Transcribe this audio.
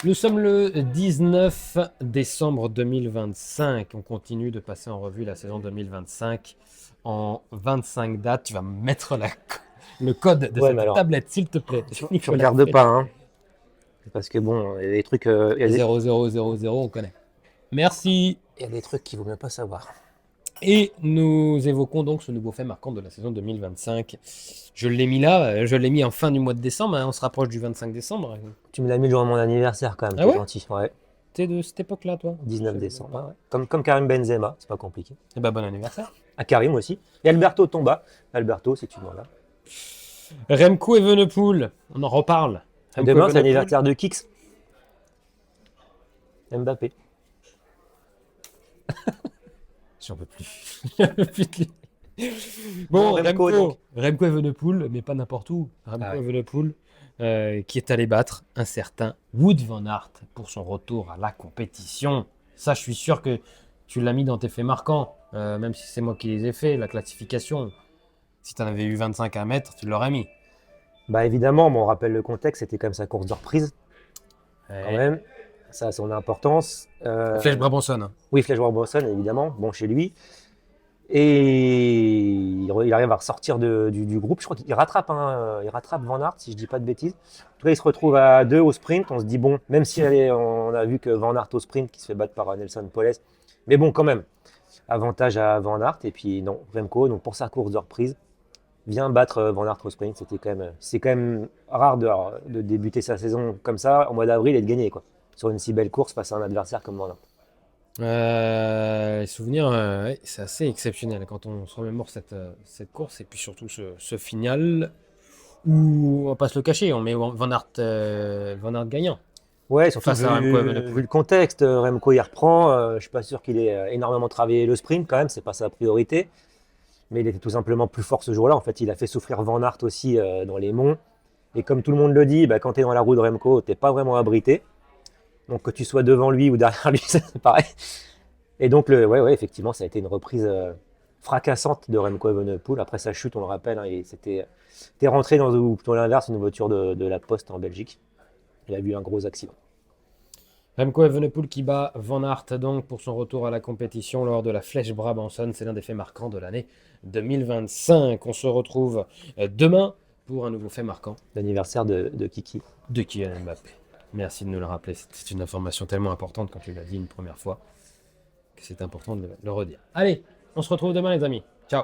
Nous sommes le 19 décembre 2025. On continue de passer en revue la saison 2025 en 25 dates. Tu vas me mettre le code de Ouais, mais cette alors, tablette, s'il te plaît. tu Nicolas regardes Fred. pas, hein. Parce que bon, il y a des trucs, 00000, on connaît. Merci. il y a des trucs qu'il vaut mieux pas savoir. Et nous évoquons donc ce nouveau fait marquant de la saison 2025. Je l'ai mis là, je l'ai mis en fin du mois de décembre, hein, on se rapproche du 25 décembre. Tu me l'as mis le jour de mon anniversaire quand même, Ah t'es ouais? gentil. Ouais, T'es de cette époque-là, toi? 19 Je savais décembre. pas. Ouais. Comme Karim Benzema, c'est pas compliqué. Eh ben, bon anniversaire. À Karim aussi. Et Alberto Tomba. Alberto, si tu m'en as. Remco Evenepoel, on en reparle. Et Remco demain, c'est Evenepoel, l'anniversaire de Kix. Mbappé. j'en peux plus. J'en peux plus de lui. Bon, Remco, donc. Remco Evenepoel, mais pas n'importe où. Remco Ah ouais. Evenepoel, qui est allé battre un certain Wout van Aert pour son retour à la compétition. Ça, je suis sûr que tu l'as mis dans tes faits marquants, même si c'est moi qui les ai faits, la classification. Si tu en avais eu 25 à mettre, tu l'aurais mis. Bah évidemment, bon, on rappelle le contexte, c'était quand même sa course de reprise, quand Ouais. même. Ça a son importance. Flèche Brabançonne, hein. Oui, Flèche-Wallbosson, évidemment, bon chez lui. Et il arrive à ressortir du groupe. Je crois qu'il rattrape, hein, il rattrape Van Aert, si je dis pas de bêtises. En tout cas, il se retrouve à 2 au sprint. On se dit, bon, même si on a vu que Van Aert au sprint, qui se fait battre par Nelson Poles. Mais bon, quand même, avantage à Van Aert. Et puis, non, Remco, donc pour sa course de reprise, vient battre Van Aert au sprint. C'est quand même rare de débuter sa saison comme ça, en mois d'avril, et de gagner, quoi. Sur une si belle course face à un adversaire comme Van Aert. Les souvenirs, ouais, c'est assez exceptionnel quand on se remémore cette course et puis surtout ce final où on va pas se le cacher, on met Van Aert gagnant Ouais, surtout face à Remco vu Evenepoel. le contexte, Remco il reprend. Je suis pas sûr qu'il ait énormément travaillé le sprint quand même, c'est pas sa priorité. Mais il était tout simplement plus fort ce jour-là. En fait, il a fait souffrir Van Aert aussi dans les monts. Et comme tout le monde le dit, bah, quand tu es dans la roue de Remco, t'es pas vraiment abrité. Donc que tu sois devant lui ou derrière lui, c'est pareil. Et donc, ouais, effectivement, ça a été une reprise fracassante de Remco Evenepoel. Après sa chute, on le rappelle, hein, c'était rentré ou plutôt l'inverse, une voiture de la Poste en Belgique. Il a eu un gros accident. Remco Evenepoel qui bat Van Aert donc pour son retour à la compétition lors de la Flèche Brabançonne, c'est l'un des faits marquants de l'année 2025. On se retrouve demain pour un nouveau fait marquant L'anniversaire de Kiki. de Kylian Mbappé. Merci de nous le rappeler, c'est une information tellement importante quand tu l'as dit une première fois que c'est important de le redire. Allez, on se retrouve demain les amis. Ciao.